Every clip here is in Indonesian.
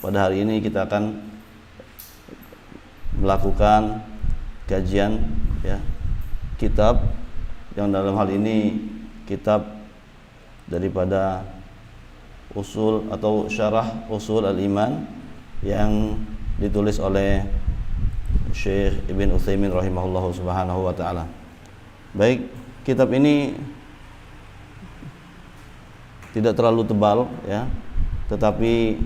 pada hari ini kita akan melakukan kajian ya, kitab yang dalam hal ini kitab daripada usul atau syarah usul al-iman yang ditulis oleh Syekh Ibn Utsaimin rahimahullahu subhanahu wa ta'ala. Baik, kitab ini tidak terlalu tebal ya, tetapi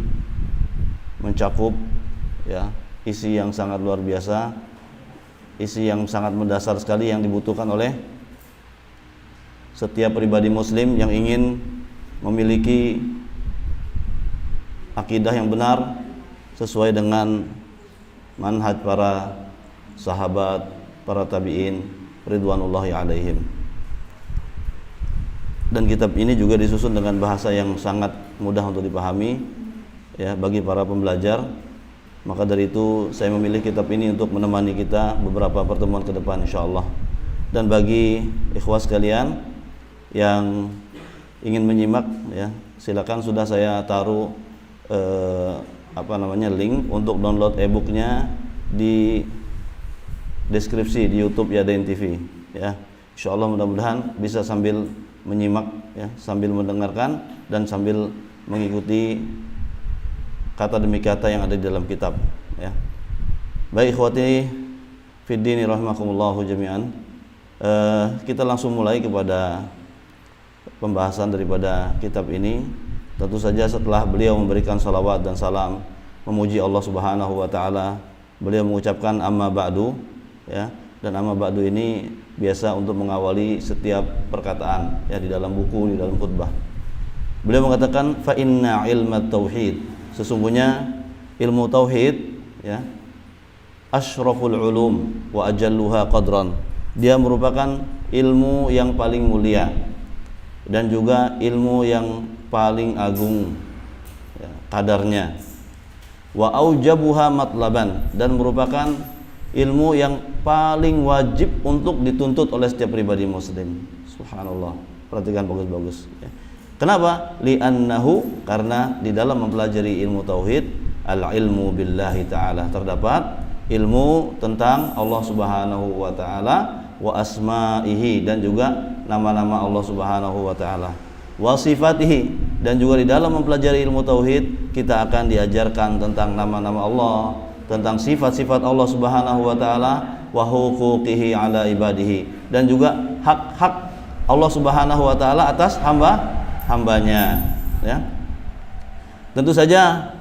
mencakup ya isi yang sangat luar biasa, isi yang sangat mendasar sekali yang dibutuhkan oleh setiap pribadi muslim yang ingin memiliki akidah yang benar sesuai dengan manhaj para sahabat, para tabi'in ridwanullahi alaihim. Dan kitab ini juga disusun dengan bahasa yang sangat mudah untuk dipahami ya bagi para pembelajar. Maka dari itu saya memilih kitab ini untuk menemani kita beberapa pertemuan ke depan insyaallah. Dan bagi ikhwas sekalian yang ingin menyimak ya, silakan, sudah saya taruh link untuk download e-booknya di deskripsi di YouTube Yadain TV ya. Insyaallah mudah-mudahan bisa sambil menyimak ya, sambil mendengarkan dan sambil mengikuti kata demi kata yang ada di dalam kitab ya. Baik ikhwati fiddini rahimakumullahu jami'an, kita langsung mulai kepada pembahasan daripada kitab ini. Tentu saja setelah beliau memberikan salawat dan salam memuji Allah Subhanahu wa taala, beliau mengucapkan amma ba'du ya. Dan amma ba'du ini biasa untuk mengawali setiap perkataan ya di dalam buku, di dalam khutbah. Beliau mengatakan fa inna ilmat tauhid, sesungguhnya ilmu tauhid ya, asyraful ulum wa ajalluha qadran, dia merupakan ilmu yang paling mulia dan juga ilmu yang paling agung ya, kadarnya. Wa aujabuha matlaban, dan merupakan ilmu yang paling wajib untuk dituntut oleh setiap pribadi muslim. Subhanallah, perhatikan bagus-bagus ya. Kenapa? Li'annahu, karena di dalam mempelajari ilmu tauhid, al-ilmu billahi ta'ala, terdapat ilmu tentang Allah Subhanahu wa ta'ala, wa asma'ihi, dan juga nama-nama Allah Subhanahu wa ta'ala, wa sifatihi, dan juga di dalam mempelajari ilmu tauhid kita akan diajarkan tentang nama-nama Allah, tentang sifat-sifat Allah Subhanahu wa ta'ala, wa huquqihi ala ibadihi, dan juga hak-hak Allah Subhanahu wa ta'ala atas hambanya ya. Tentu saja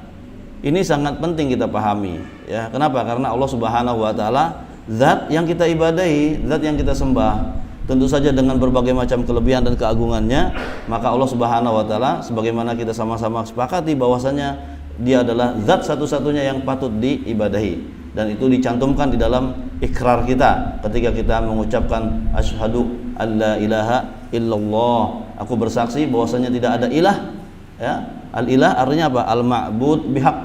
ini sangat penting kita pahami ya. Kenapa? Karena Allah Subhanahu wa ta'ala zat yang kita ibadahi, zat yang kita sembah, tentu saja dengan berbagai macam kelebihan dan keagungannya. Maka Allah Subhanahu wa ta'ala, sebagaimana kita sama-sama sepakati bahwasanya dia adalah zat satu-satunya yang patut diibadahi, dan itu dicantumkan di dalam ikrar kita ketika kita mengucapkan asyhadu alla ilaha illallah, aku bersaksi bahwasanya tidak ada ilah ya. Al-ilah artinya apa? Al-ma'bud bihaq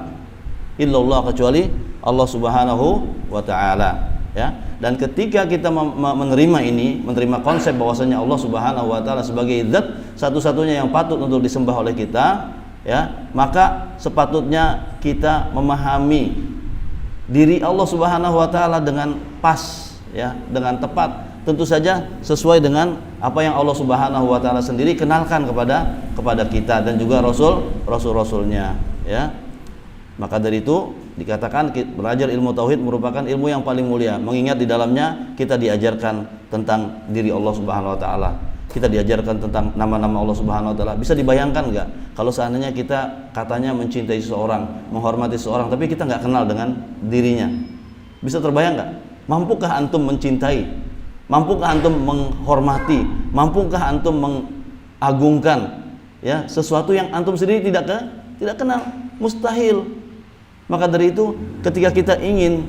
illallah, kecuali Allah Subhanahu wa ta'ala ya. Dan ketika kita menerima ini, menerima konsep bahwasanya Allah Subhanahu wa ta'ala sebagai zat satu-satunya yang patut untuk disembah oleh kita ya, maka sepatutnya kita memahami diri Allah Subhanahu wa ta'ala dengan pas ya, dengan tepat, tentu saja sesuai dengan apa yang Allah Subhanahu wa ta'ala sendiri kenalkan kepada kita dan juga rasul-rasulnya ya. Maka dari itu dikatakan belajar ilmu tauhid merupakan ilmu yang paling mulia, mengingat di dalamnya kita diajarkan tentang diri Allah Subhanahu wa ta'ala, kita diajarkan tentang nama-nama Allah Subhanahu wa ta'ala. Bisa dibayangkan enggak kalau seandainya kita katanya mencintai seseorang, menghormati seseorang, tapi kita enggak kenal dengan dirinya? Bisa terbayang enggak? Mampukah antum mencintai? Mampukah antum menghormati? Mampukah antum mengagungkan ya sesuatu yang antum sendiri tidak kenal? Mustahil. Maka dari itu ketika kita ingin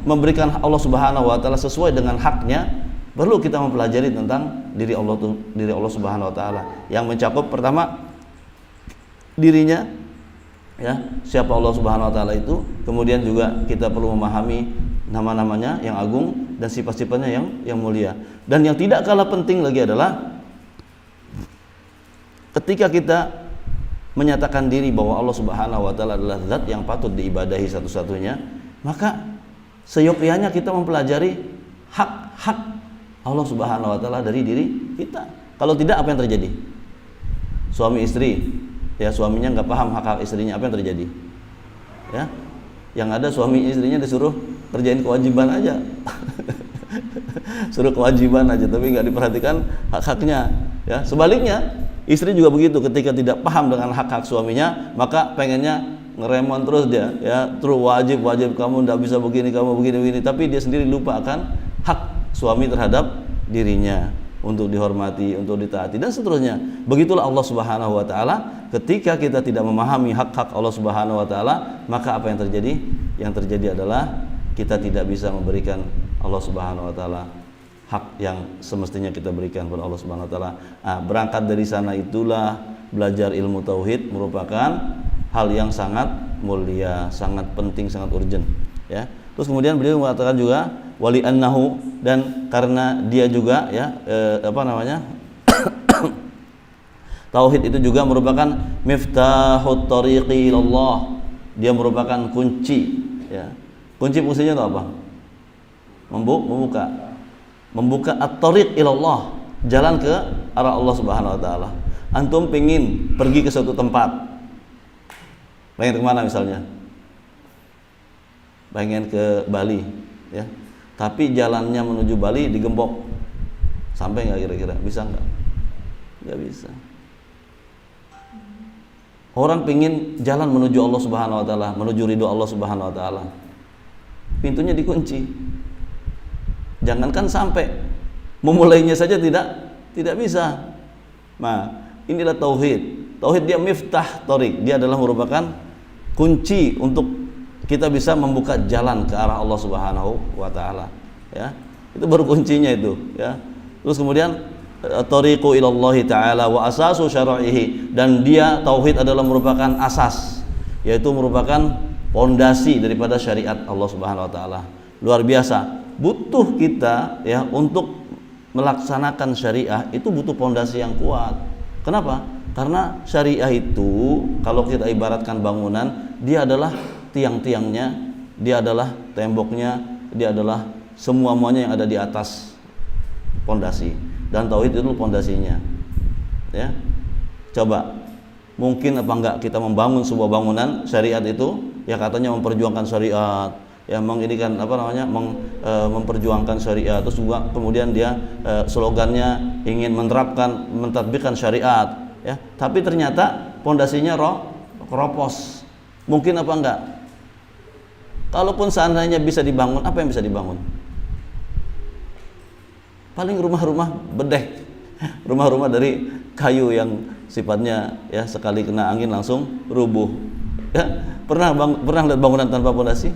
memberikan Allah Subhanahu wa ta'ala sesuai dengan haknya, perlu kita mempelajari tentang diri Allah Subhanahu wa ta'ala, yang mencakup pertama dirinya ya, siapa Allah Subhanahu wa ta'ala itu. Kemudian juga kita perlu memahami nama-namanya yang agung dan sifat-sifatnya yang mulia. Dan yang tidak kalah penting lagi adalah ketika kita menyatakan diri bahwa Allah Subhanahu wa taala adalah zat yang patut diibadahi satu-satunya, maka seyogyanya kita mempelajari hak-hak Allah Subhanahu wa taala dari diri kita. Kalau tidak, apa yang terjadi? Suami istri, ya, suaminya nggak paham hak-hak istrinya, apa yang terjadi? Ya, yang ada suami istrinya disuruh kerjain kewajiban aja. Suruh kewajiban aja, tapi nggak diperhatikan hak-haknya. Ya, sebaliknya istri juga begitu, ketika tidak paham dengan hak-hak suaminya, maka pengennya ngeremon terus dia, ya, terus wajib kamu nggak bisa begini, kamu begini, tapi dia sendiri lupa akan hak suami terhadap dirinya untuk dihormati, untuk ditaati, dan seterusnya. Begitulah Allah Subhanahu wa taala, ketika kita tidak memahami hak-hak Allah Subhanahu wa taala, maka apa yang terjadi? Yang terjadi adalah kita tidak bisa memberikan Allah Subhanahu wa taala hak yang semestinya kita berikan kepada Allah Subhanahu wa taala. Berangkat dari sana itulah belajar ilmu tauhid merupakan hal yang sangat mulia, sangat penting, sangat urgent, ya. Terus kemudian beliau mengatakan juga wali annahu, dan karena dia juga, ya, tauhid itu juga merupakan miftahut tariqi ilallah. Dia merupakan kunci, ya. Kunci fungsinya itu apa? Membuka at-tariq ilallah, jalan ke arah Allah Subhanahu wa taala. Antum pengin pergi ke suatu tempat, pengen kemana misalnya? Pengen ke Bali, ya, tapi jalannya menuju Bali digembok, sampai nggak kira-kira? Bisa nggak? Nggak bisa. Orang pengin jalan menuju Allah Subhanahu wa taala, menuju ridho Allah Subhanahu wa taala, pintunya dikunci. Jangankan sampai memulainya saja tidak bisa. Nah, inilah tauhid. Tauhid dia miftah tariq, dia adalah merupakan kunci untuk kita bisa membuka jalan ke arah Allah Subhanahu wa taala, ya. Itu baru kuncinya itu, ya. Terus kemudian tariqu ilallahi ta'ala wa asasu syara'ihi, dan dia tauhid adalah merupakan asas, yaitu merupakan pondasi daripada syariat Allah Subhanahu wa taala. Luar biasa. Butuh kita, ya, untuk melaksanakan syariah itu butuh pondasi yang kuat. Kenapa? Karena syariah itu kalau kita ibaratkan bangunan, dia adalah tiang-tiangnya, dia adalah temboknya, dia adalah semua-muanya yang ada di atas pondasi. Dan tauhid itu pondasinya, ya. Coba, mungkin apa enggak kita membangun sebuah bangunan syariat itu, ya, katanya memperjuangkan syariat, ya, memperjuangkan syariat, terus juga kemudian dia slogannya ingin mentadbikkan syariat, ya, tapi ternyata pondasinya keropos. Mungkin apa enggak? Kalaupun seandainya bisa dibangun, apa yang bisa dibangun? Paling rumah-rumah bedeh, rumah-rumah dari kayu yang sifatnya, ya, sekali kena angin langsung rubuh. Ya, pernah lihat bangunan tanpa pondasi?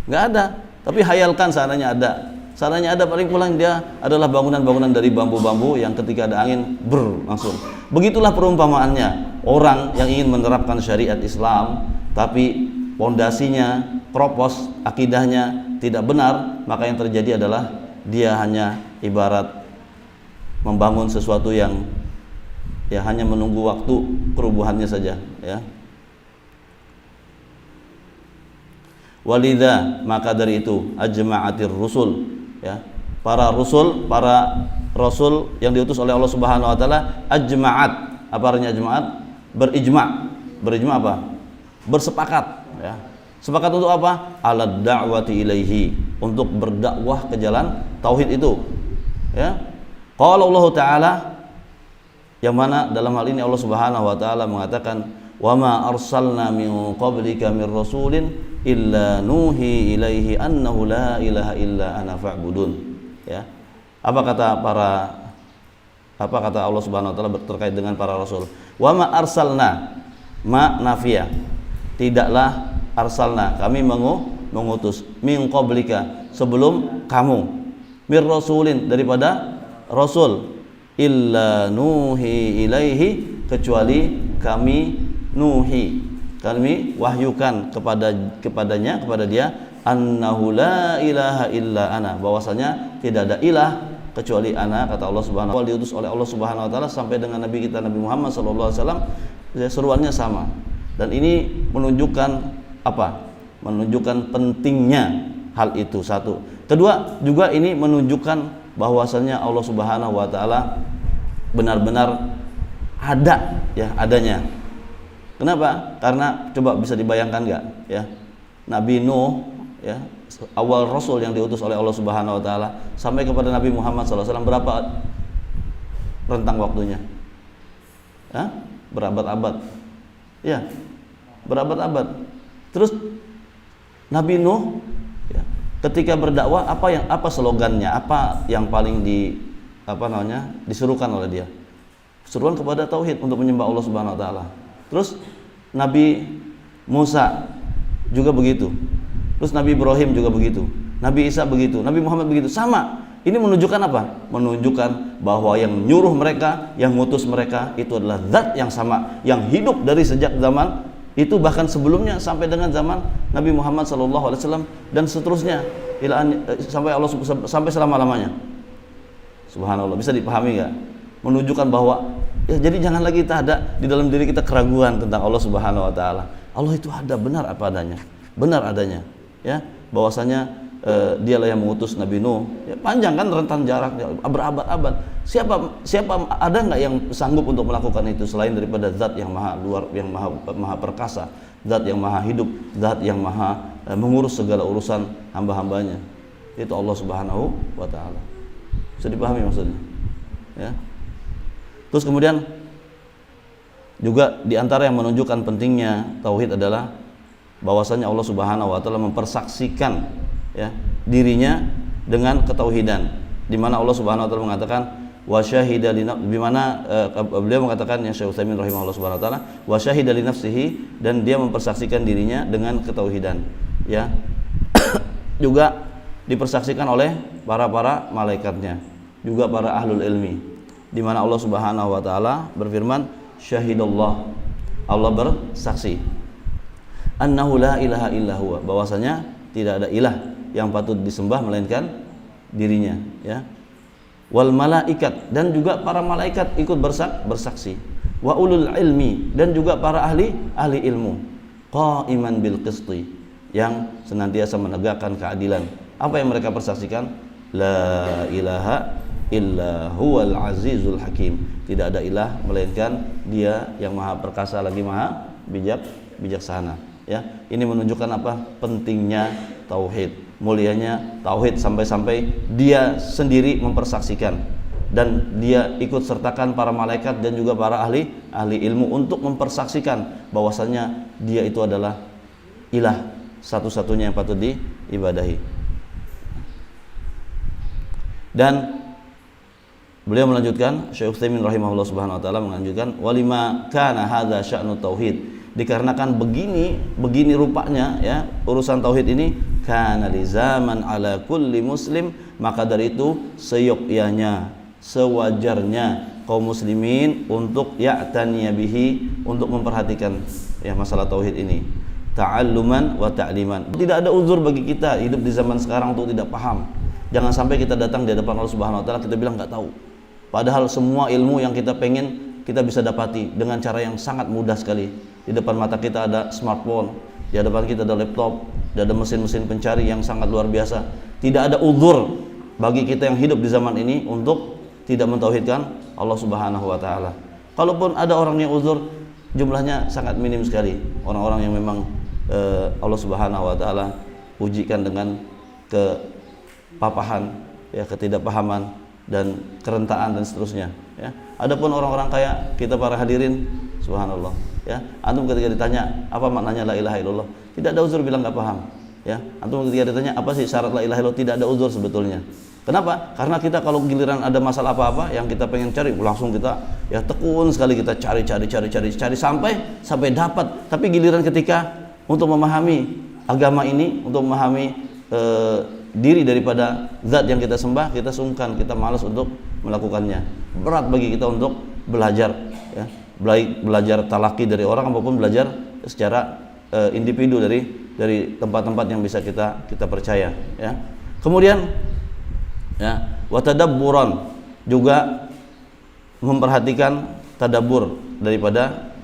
Nggak ada. Tapi hayalkan seandainya ada. Seandainya ada, paling pulang dia adalah bangunan-bangunan dari bambu-bambu yang ketika ada angin langsung. Begitulah perumpamaannya orang yang ingin menerapkan syariat Islam, tapi pondasinya kropos, akidahnya tidak benar, maka yang terjadi adalah dia hanya ibarat membangun sesuatu yang, ya, hanya menunggu waktu kerubuhannya saja, ya. Walidha, maka dari itu ajma'atir rusul, ya, para rasul yang diutus oleh Allah Subhanahu wa taala, ajma'at. Apa artinya ajma'at? Berijma apa? Bersepakat, ya. Sepakat untuk apa? Alad da'wati ilaihi, untuk berdakwah ke jalan tauhid itu, ya. Qala Allah taala, yang mana dalam hal ini Allah Subhanahu wa taala mengatakan, wa ma arsalna min qablika min rasulin illa nuhi ilaihi annahu la ilaha illa ana fa'budun, ya. Apa kata Allah Subhanahu wa taala terkait dengan para rasul? Wa ma arsalna, ma nafiyah, tidaklah, arsalna, kami mengutus, min qablika, sebelum kamu, mir rasulin, daripada rasul, illa nuhi ilaihi, kecuali kami wahyukan kepada dia, annahu la ilaha illa ana, bahwasanya tidak ada ilah kecuali ana, kata Allah Subhanahu wa taala. Diutus oleh Allah Subhanahu wa taala sampai dengan nabi kita Nabi Muhammad sallallahu alaihi wasallam seruannya sama. Dan ini menunjukkan apa? Menunjukkan pentingnya hal itu, satu. Kedua, juga ini menunjukkan bahwasannya Allah Subhanahu wa taala benar-benar ada, ya, adanya. Kenapa? Karena coba bisa dibayangkan enggak, ya? Nabi Nuh, ya, awal rasul yang diutus oleh Allah Subhanahu wa taala sampai kepada Nabi Muhammad SAW berapa rentang waktunya? Berabad-abad. Ya, berabad-abad. Terus Nabi Nuh, ya, ketika berdakwah apa slogannya? Apa yang paling disuruhkan oleh dia? Seruan kepada tauhid, untuk menyembah Allah Subhanahu wa taala. Terus Nabi Musa juga begitu. Terus Nabi Ibrahim juga begitu. Nabi Isa begitu. Nabi Muhammad begitu. Sama. Ini menunjukkan apa? Menunjukkan bahwa yang nyuruh mereka, yang ngutus mereka itu adalah zat yang sama, yang hidup dari sejak zaman itu, bahkan sebelumnya sampai dengan zaman Nabi Muhammad SAW dan seterusnya sampai selama-lamanya. Subhanallah, bisa dipahami enggak? Menunjukkan bahwa ya, jadi jangan lagi kita ada di dalam diri kita keraguan tentang Allah Subhanahu wa taala. Allah itu ada, benar apa adanya. Benar adanya, ya, bahwasanya dialah yang mengutus Nabi Nuh. Ya, panjang kan rentan jaraknya berabad-abad. Siapa ada nggak yang sanggup untuk melakukan itu selain daripada zat yang maha luar, yang maha perkasa, zat yang maha hidup, zat yang maha mengurus segala urusan hamba-hambanya. Itu Allah Subhanahu wa taala. Bisa dipahami maksudnya? Ya. Terus kemudian juga di antara yang menunjukkan pentingnya tauhid adalah bahwasanya Allah Subhanahu wa taala mempersaksikan, ya, dirinya dengan ketauhidan, di mana Allah Subhanahu wa taala mengatakan wa syahida li nafsihi, di mana beliau mengatakan, ya, Syekh Utsaimin rahimahullah Subhanahu wa taala, wa syahida li nafsihi, dan dia mempersaksikan dirinya dengan ketauhidan, ya. Juga dipersaksikan oleh para malaikatnya, juga para ahlul ilmi, di mana Allah Subhanahu wa taala berfirman, syahidallah, Allah bersaksi, annahu la ilaha illa huwa, bahwasanya tidak ada ilah yang patut disembah melainkan dirinya, ya. Wal malaikat, dan juga para malaikat ikut bersaksi. Wa ulul ilmi, dan juga para ahli ilmu. Qaiman bil qisti, yang senantiasa menegakkan keadilan. Apa yang mereka persaksikan? La ilaha illa huwal azizul hakim. Tidak ada ilah melainkan dia yang maha perkasa lagi maha bijaksana, ya. Ini menunjukkan apa? Pentingnya tauhid, mulianya tauhid, sampai-sampai dia sendiri mempersaksikan dan dia ikut sertakan para malaikat dan juga para ahli ilmu untuk mempersaksikan bahwasanya dia itu adalah ilah satu-satunya yang patut diibadahi. Dan beliau melanjutkan, Syekh Utsaimin rahimahullah Subhanahu wa taala melanjutkan, walima kana hadza sya'nu tauhid, dikarenakan begini rupanya, ya, urusan tauhid ini, kana li zaman ala kulli muslim, maka dari itu seyogyanya, sewajarnya kaum muslimin untuk ya'taniya bihi, untuk memperhatikan, ya, masalah tauhid ini, ta'alluman wa ta'liman. Tidak ada uzur bagi kita hidup di zaman sekarang untuk tidak paham. Jangan sampai kita datang di depan Allah Subhanahu wa taala kita bilang nggak tahu. Padahal semua ilmu yang kita pengen kita bisa dapati dengan cara yang sangat mudah sekali. Di depan mata kita ada smartphone, di depan kita ada laptop, ada mesin-mesin pencari yang sangat luar biasa. Tidak ada uzur bagi kita yang hidup di zaman ini untuk tidak mentauhidkan Allah Subhanahu wa taala. Kalaupun ada orang yang uzur, jumlahnya sangat minim sekali. Orang-orang yang memang Allah Subhanahu wa taala ujikan dengan kepapahan, ya, ketidakpahaman dan kerentaan dan seterusnya, ya. Adapun orang-orang kaya, kita para hadirin, subhanallah, ya, antum ketika ditanya apa maknanya la ilaha illallah, tidak ada uzur bilang nggak paham, ya. Antum ketika ditanya apa sih syarat la ilaha illallah, tidak ada uzur sebetulnya. Kenapa? Karena kita kalau giliran ada masalah apa-apa yang kita pengen cari, langsung kita, ya, tekun sekali kita cari sampai dapat. Tapi giliran ketika untuk memahami agama ini, untuk memahami diri daripada zat yang kita sembah, kita sungkan, kita malas untuk melakukannya. Berat bagi kita untuk belajar, ya, belajar talaki dari orang maupun belajar secara individu dari tempat-tempat yang bisa kita percaya, ya. Kemudian, ya, wa tadabburan, juga memperhatikan tadabbur daripada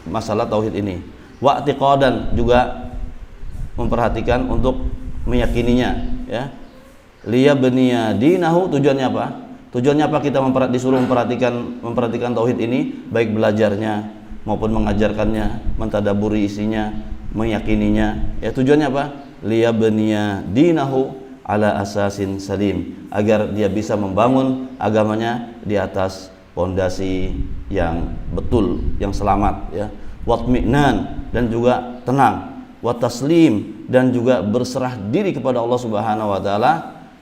masalah tauhid ini. Wa i'tiqadan, juga memperhatikan untuk meyakininya, ya. Liyabniya dinahu, tujuannya apa? Tujuannya apa kita disuruh memperhatikan tauhid ini, baik belajarnya maupun mengajarkannya, mentadaburi isinya, meyakininya. Ya, tujuannya apa? Liyabniya dinahu ala asasin salim, agar dia bisa membangun agamanya di atas pondasi yang betul, yang selamat, ya. Watmi'nan, dan juga tenang. Wataslim, dan juga berserah diri kepada Allah Subhanahu wa taala.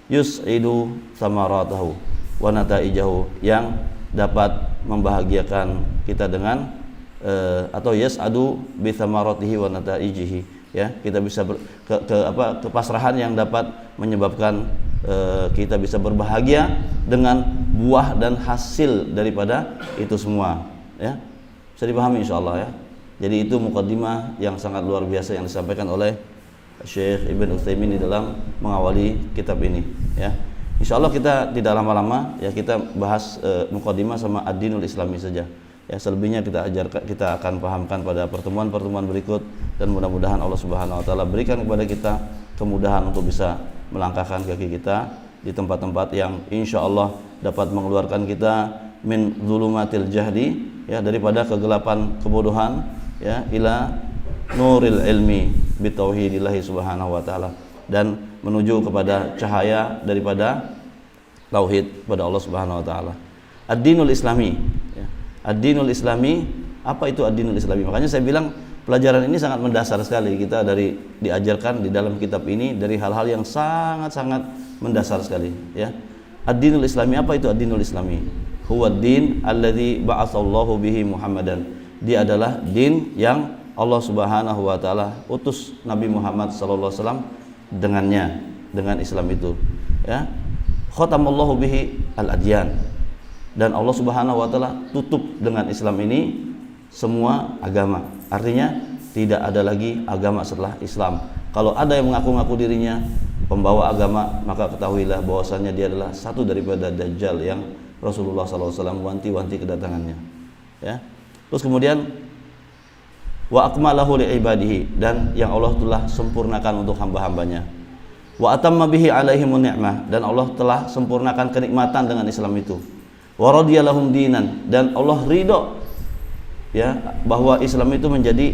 Yus'idu samaratahu wa nataijahu, yang dapat membahagiakan kita dengan atau yas'adu bi samaratihi wa nataijihi, ya. Kita bisa kepasrahan yang dapat menyebabkan kita bisa berbahagia dengan buah dan hasil daripada itu semua, ya. Bisa dipahami insyaallah, ya. Jadi itu mukaddimah yang sangat luar biasa yang disampaikan oleh Syekh Ibn Utsaimin di dalam mengawali kitab ini, ya. Insyaallah kita tidak lama-lama, ya, kita bahas mukaddimah sama ad-dinul islami saja. Ya, selebihnya kita akan pahamkan pada pertemuan-pertemuan berikut, dan mudah-mudahan Allah Subhanahu wa taala berikan kepada kita kemudahan untuk bisa melangkahkan kaki kita di tempat-tempat yang insyaallah dapat mengeluarkan kita min zulumatil jahdi, ya, daripada kegelapan kebodohan, ya, ila nuril ilmi bi tauhidillahi subhanahu wa taala, dan menuju kepada cahaya daripada tauhid pada Allah Subhanahu wa taala. Ad-dinul islami, ya. Ad-dinul islami, apa itu ad-dinul islami? Makanya saya bilang pelajaran ini sangat mendasar sekali. Kita diajarkan di dalam kitab ini dari hal-hal yang sangat-sangat mendasar sekali, ya. Ad-dinul islami, apa itu ad-dinul islami? Huwa ad-din alladzi ba'atsallahu bihi Muhammadan. Dia adalah din yang Allah Subhanahu wa taala utus Nabi Muhammad sallallahu alaihi wasallam dengannya, dengan Islam itu, ya. Khatamallahu bihi al-adyan, dan Allah Subhanahu wa taala tutup dengan Islam ini semua agama. Artinya tidak ada lagi agama setelah Islam. Kalau ada yang mengaku-ngaku dirinya pembawa agama, maka ketahuilah bahwasannya dia adalah satu daripada dajjal yang Rasulullah SAW wanti-wanti kedatangannya, ya. Terus kemudian wa akmalahu li ibadihi, dan yang Allah telah sempurnakan untuk hamba-hambanya. Wa atamma bihi alaihimun ni'mah, dan Allah telah sempurnakan kenikmatan dengan Islam itu. Wa radiyalahum dinan, dan Allah ridho, ya, bahwa Islam itu menjadi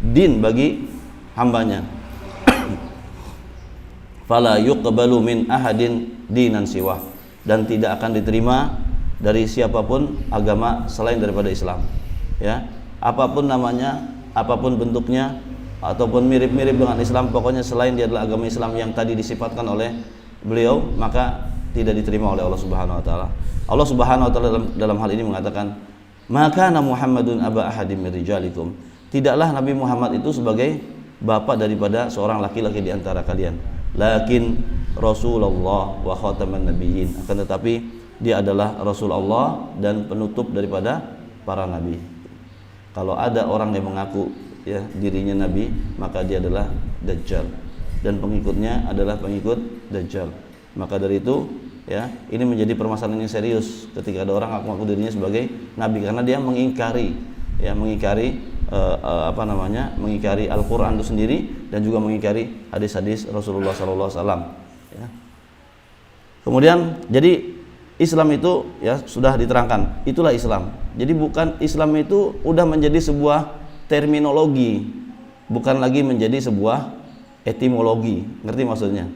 din bagi hambanya. Fala yuqbalu min ahadin dinan siwah, dan tidak akan diterima dari siapapun agama selain daripada Islam, ya. Apapun namanya, apapun bentuknya, ataupun mirip-mirip dengan Islam, pokoknya selain dia adalah agama Islam yang tadi disifatkan oleh beliau, maka tidak diterima oleh Allah Subhanahu wa taala. Allah Subhanahu wa taala dalam hal ini mengatakan, "Maka Muhammadun aba ahadim min rijalikum." Tidaklah Nabi Muhammad itu sebagai bapak daripada seorang laki-laki di antara kalian. Lakin Rasulullah wa khataman nabiyyin. Akan tetapi dia adalah Rasul Allah dan penutup daripada para nabi. Kalau ada orang yang mengaku, ya, dirinya nabi, maka dia adalah dajjal, dan pengikutnya adalah pengikut dajjal. Maka dari itu, ya, ini menjadi permasalahan yang serius ketika ada orang ngaku-ngaku dirinya sebagai nabi, karena dia mengingkari, ya, mengingkari Al-Qur'an itu sendiri, dan juga mengingkari hadis-hadis Rasulullah SAW, ya. Kemudian jadi Islam itu, ya, sudah diterangkan, itulah Islam. Jadi bukan Islam itu udah menjadi sebuah terminologi, bukan lagi menjadi sebuah etimologi. Ngerti maksudnya?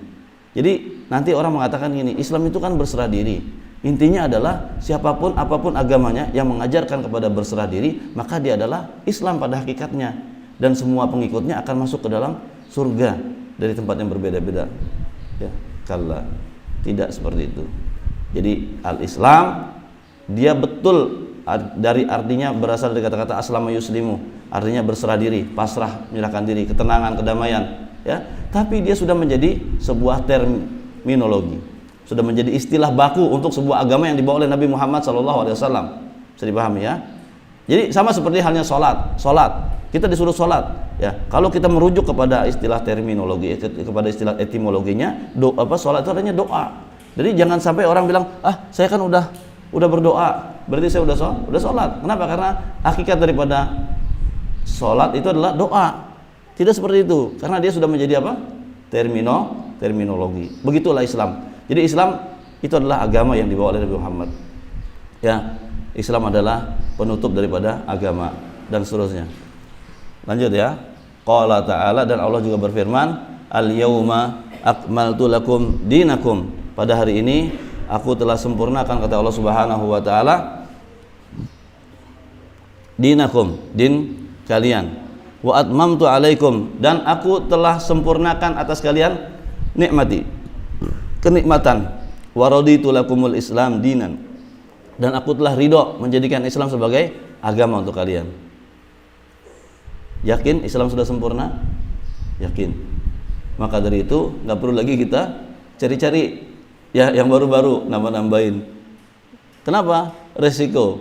Jadi nanti orang mengatakan gini, Islam itu kan berserah diri. Intinya adalah siapapun apapun agamanya yang mengajarkan kepada berserah diri, maka dia adalah Islam pada hakikatnya, dan semua pengikutnya akan masuk ke dalam surga dari tempat yang berbeda-beda, ya. Kalla, tidak seperti itu. Jadi al-Islam dia betul dari artinya berasal dari kata-kata aslama yuslimu, artinya berserah diri, pasrah, menyerahkan diri, ketenangan, kedamaian, ya. Tapi dia sudah menjadi sebuah terminologi, sudah menjadi istilah baku untuk sebuah agama yang dibawa oleh Nabi Muhammad SAW. Bisa dipahami, ya. Jadi sama seperti halnya sholat, kita disuruh sholat, ya. Kalau kita merujuk kepada istilah terminologi, kepada istilah etimologinya, sholat itu artinya doa. Jadi jangan sampai orang bilang, saya kan udah berdoa, berarti saya udah sholat. Kenapa? Karena hakikat daripada Salat itu adalah doa. Tidak seperti itu, karena dia sudah menjadi apa? Terminologi. Begitulah Islam. Jadi Islam itu adalah agama yang dibawa oleh Nabi Muhammad. Ya, Islam adalah penutup daripada agama dan seterusnya. Lanjut ya. Qala ta'ala, dan Allah juga berfirman, al-yauma akmaltu lakum dinakum. Pada hari ini aku telah sempurnakan, kata Allah Subhanahu wa taala, dinakum, din kalian. Wa atmamtu alaikum, dan aku telah sempurnakan atas kalian nikmati, kenikmatan. Wa raditu lakumul Islam dinan, dan aku telah ridho menjadikan Islam sebagai agama untuk kalian. Yakin Islam sudah sempurna? Yakin. Maka dari itu nggak perlu lagi kita cari-cari ya yang baru-baru, nambah-nambahin. Kenapa? Resiko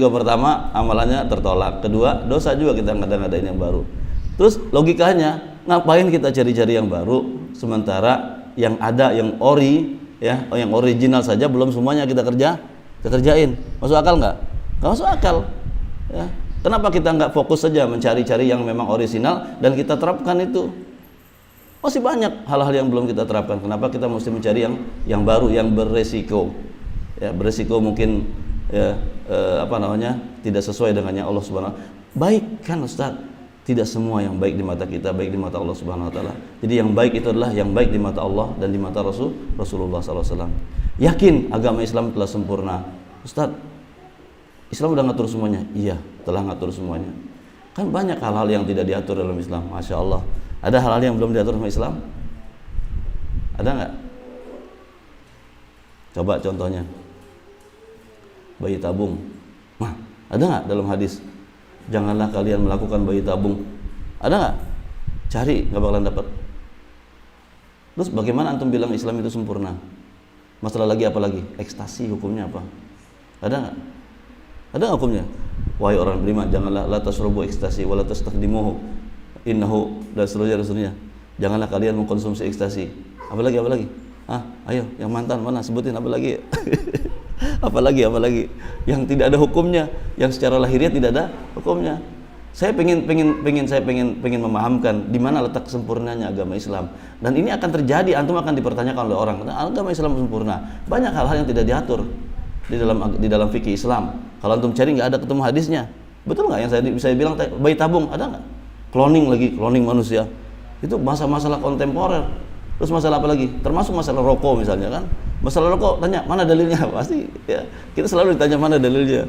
pertama, amalannya tertolak. Kedua, dosa juga kita ngada-ngadain yang baru. Terus logikanya, ngapain kita cari-cari yang baru sementara yang ada, yang ori ya, yang original saja belum semuanya kita kerjain. Masuk akal nggak? Nggak masuk akal ya. Kenapa kita nggak fokus saja mencari-cari yang memang original dan kita terapkan itu? Masih banyak hal-hal yang belum kita terapkan. Kenapa kita mesti mencari yang baru, yang beresiko ya, beresiko mungkin ya, tidak sesuai dengan yang Allah Subhanahu wa taala. Baik kan Ustaz? Tidak semua yang baik di mata kita baik di mata Allah Subhanahu wa taala. Jadi yang baik itu adalah yang baik di mata Allah dan di mata Rasulullah SAW. Yakin agama Islam telah sempurna. Ustaz, Islam udah ngatur semuanya? Iya, telah ngatur semuanya. Kan banyak hal-hal yang tidak diatur dalam Islam. Masya Allah. Ada hal-hal yang belum diatur dalam Islam? Ada nggak? Coba contohnya. Bayi tabung. Nah, ada nggak dalam hadis? Janganlah kalian melakukan bayi tabung. Ada nggak? Cari, nggak bakalan dapat. Terus bagaimana antum bilang Islam itu sempurna? Masalah lagi apa lagi? Ekstasi hukumnya apa? Ada nggak? Ada nggak hukumnya? Wahai orang beriman, janganlah la tasrubu ekstasi wa la tastaqdimuhu innahu, dan seterusnya. Janganlah kalian mengkonsumsi ekstasi. Apalagi? Ayo, yang mantan mana? Sebutin apalagi? apalagi yang tidak ada hukumnya, yang secara lahiriah tidak ada hukumnya. Saya pengen memahamkan di mana letak sempurnanya agama Islam. Dan ini akan terjadi, antum akan dipertanyakan oleh orang, agama Islam sempurna. Banyak hal-hal yang tidak diatur di dalam fikih Islam. Kalau antum cari nggak ada ketemu hadisnya. Betul nggak yang saya bilang bayi tabung? Ada nggak? Cloning manusia. Itu masalah kontemporer. Terus masalah apa lagi? Termasuk masalah rokok misalnya kan. Masalah rokok, tanya mana dalilnya? Pasti ya, kita selalu ditanya mana dalilnya.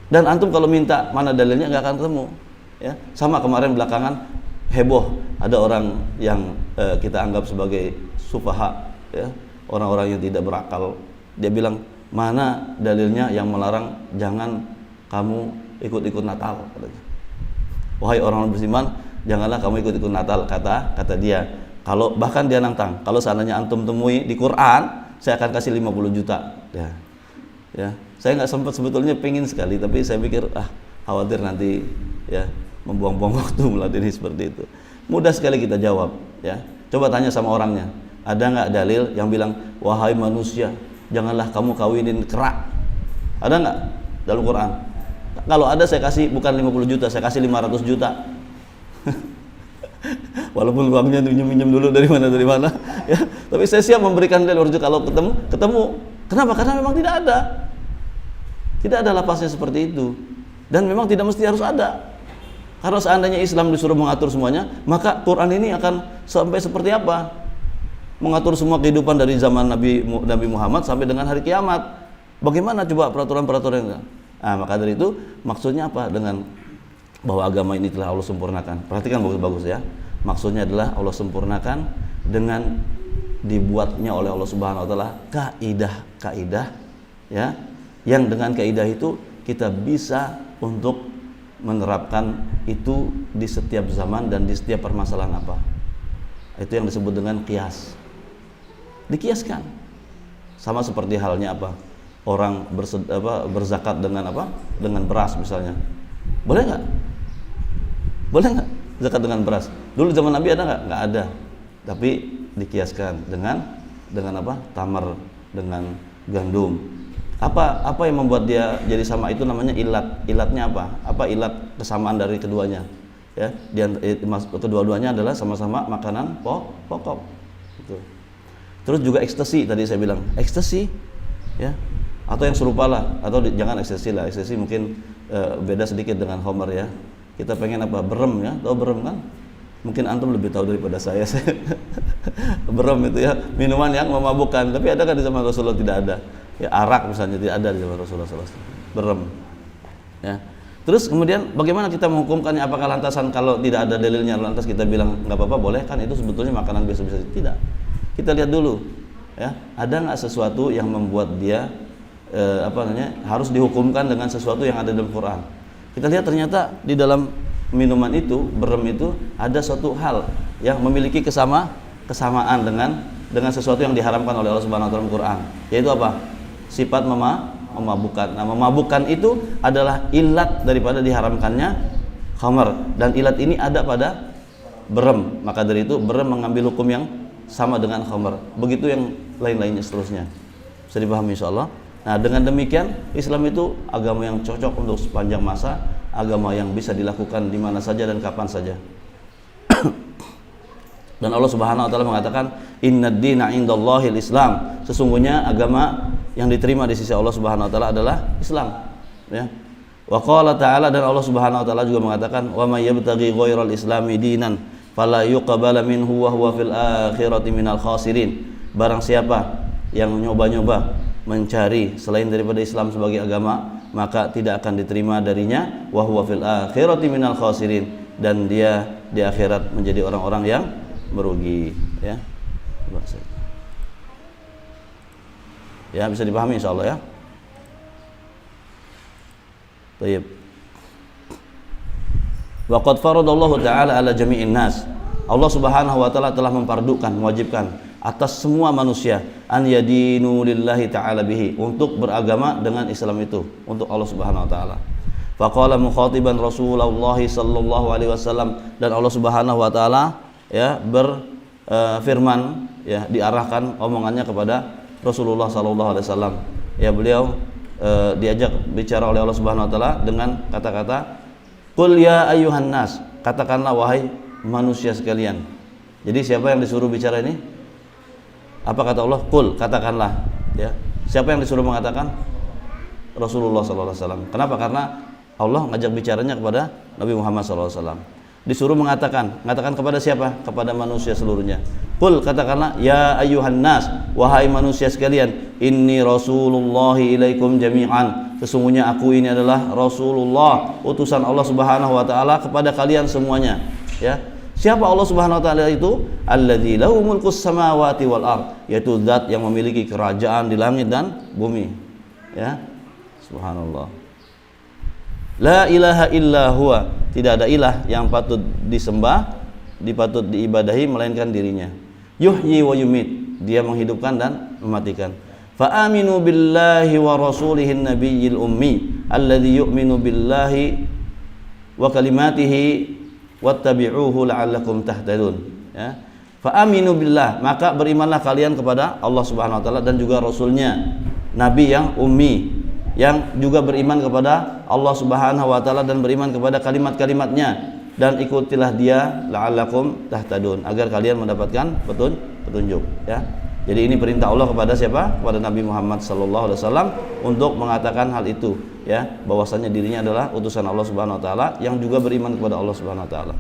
Dan antum kalau minta mana dalilnya nggak akan ketemu. Ya, sama kemarin belakangan heboh, ada orang yang kita anggap sebagai sufaha, ya, orang-orang yang tidak berakal. Dia bilang, mana dalilnya yang melarang jangan kamu ikut-ikut Natal, katanya. Wahai orang beriman, janganlah kamu ikut-ikut Natal, kata dia. Kalau bahkan dia nantang, kalau seandainya antum temui di Quran, saya akan kasih 50 juta. Ya. Saya nggak sempat, sebetulnya pengen sekali, tapi saya pikir khawatir nanti ya membuang-buang waktu melatih seperti itu. Mudah sekali kita jawab, ya. Coba tanya sama orangnya, ada nggak dalil yang bilang wahai manusia, janganlah kamu kawinin kera? Ada nggak dalam Quran? Kalau ada saya kasih bukan 50 juta, saya kasih 500 juta. Walaupun uangnya minjem dulu dari mana ya, tapi saya siap memberikan dalil kalau ketemu. Kenapa? Karena memang tidak ada lapasnya seperti itu, dan memang tidak mesti harus ada. Karena seandainya Islam disuruh mengatur semuanya, maka Quran ini akan sampai seperti apa? Mengatur semua kehidupan dari zaman Nabi Muhammad sampai dengan hari kiamat. Bagaimana coba peraturan-peraturannya? Maka dari itu maksudnya apa dengan bahwa agama ini telah Allah sempurnakan? Perhatikan bagus-bagus ya. Maksudnya adalah Allah sempurnakan dengan dibuatnya oleh Allah Subhanahu wa taala kaidah ya, yang dengan kaidah itu kita bisa untuk menerapkan itu di setiap zaman dan di setiap permasalahan apa. Itu yang disebut dengan qiyas. Dikiaskan. Sama seperti halnya apa? Orang berzakat dengan apa? Dengan beras misalnya. Boleh nggak? Zakat dengan beras? Dulu zaman Nabi ada nggak? Nggak ada. Tapi dikiaskan dengan apa? Tamar, dengan gandum. Apa yang membuat dia jadi sama? Itu namanya ilat. Ilatnya apa? Apa ilat kesamaan dari keduanya? Ya, kedua-duanya adalah sama-sama makanan pokok. Gitu. Terus juga ekstasi, tadi saya bilang ekstasi, ya, atau yang serupa lah, atau jangan ekstasi lah. Ekstasi mungkin beda sedikit dengan Homer ya. Kita pengen apa? Berem ya, tahu berem kan? Mungkin antum lebih tahu daripada saya. Berem itu ya minuman yang memabukkan. Tapi ada kan di zaman Rasulullah? Tidak ada. Ya, arak misalnya tidak ada di zaman Rasulullah SAW. Berem. Ya. Terus kemudian bagaimana kita menghukumkannya? Apakah lantasan kalau tidak ada dalilnya lantas kita bilang nggak apa-apa, boleh kan? Itu sebetulnya makanan biasa-biasa. Tidak. Kita lihat dulu, ya, ada nggak sesuatu yang membuat dia harus dihukumkan dengan sesuatu yang ada dalam Quran. Kita lihat ternyata di dalam minuman itu, berem itu, ada suatu hal yang memiliki kesamaan dengan sesuatu yang diharamkan oleh Allah Subhanahu wa taala dalam Quran. Yaitu apa? Sifat memabukkan. Nah, memabukkan itu adalah ilat daripada diharamkannya khamar, dan ilat ini ada pada berem. Maka dari itu berem mengambil hukum yang sama dengan khamar. Begitu yang lain-lainnya seterusnya. Bisa dipahami insyaallah. Nah, dengan demikian Islam itu agama yang cocok untuk sepanjang masa, agama yang bisa dilakukan di mana saja dan kapan saja. Dan Allah Subhanahu wa taala mengatakan innad dina indallahil Islam. Sesungguhnya agama yang diterima di sisi Allah Subhanahu wa taala adalah Islam, ya. Wa qala ta'ala, dan Allah Subhanahu wa taala juga mengatakan wa may yabtaghi ghairal islami dinan fala yuqbala minhu wa huwa fil akhirati minal khasirin. Barang siapa yang nyoba-nyoba mencari selain daripada Islam sebagai agama, maka tidak akan diterima darinya, wa huwa fil akhirati minal khasirin, dan dia di akhirat menjadi orang-orang yang merugi, ya. Ya, bisa dipahami insyaallah ya. Baik. Wa qad faradallahu ta'ala ala jami'in nas. Allah Subhanahu wa taala telah mempardukan, mewajibkan atas semua manusia an yadinu lillahi ta'ala bihi, untuk beragama dengan Islam itu untuk Allah Subhanahu wa taala. Faqala mukhatiban Rasulullah sallallahu alaihi wasallam, dan Allah Subhanahu wa taala ya berfirman, ya, diarahkan omongannya kepada Rasulullah sallallahu alaihi wasallam. Ya, beliau diajak bicara oleh Allah Subhanahu wa taala dengan kata-kata qul ya ayyuhan nas, katakanlah wahai manusia sekalian. Jadi siapa yang disuruh bicara ini? Apa kata Allah? Qul, katakanlah, ya. Siapa yang disuruh mengatakan? Rasulullah sallallahu alaihi wasallam. Kenapa? Karena Allah ngajak bicaranya kepada Nabi Muhammad sallallahu alaihi wasallam. Disuruh mengatakan kepada siapa? Kepada manusia seluruhnya. Qul, katakanlah ya ayyuhan nas, wahai manusia sekalian, inni rasulullahi ilaikum jami'an, sesungguhnya aku ini adalah Rasulullah, utusan Allah Subhanahu wa taala kepada kalian semuanya, ya. Siapa Allah Subhanahu wa taala itu? Alladzi lahu mulkus samawati wal ard, yaitu zat yang memiliki kerajaan di langit dan bumi, ya. Subhanallah. La ilaha illa huwa, tidak ada ilah yang patut disembah, dipatut diibadahi melainkan dirinya. Yuhyi wa yumit, dia menghidupkan dan mematikan. Fa aminu billahi wa rasulihin nabiyil ummi alladzi yu'minu billahi wa kalimatihi wattabi'uhu la'allakum tahtadun, ya. Fa aminu billah, maka berimanlah kalian kepada Allah Subhanahu wa taala dan juga rasulnya, nabi yang ummi, yang juga beriman kepada Allah Subhanahu wa taala dan beriman kepada kalimat-kalimatnya, dan ikutilah dia la'allakum tahtadun, agar kalian mendapatkan petunjuk, ya. Jadi ini perintah Allah kepada siapa? Kepada Nabi Muhammad sallallahu alaihi wasallam untuk mengatakan hal itu, ya, bahwasanya dirinya adalah utusan Allah Subhanahu wa taala yang juga beriman kepada Allah Subhanahu wa taala.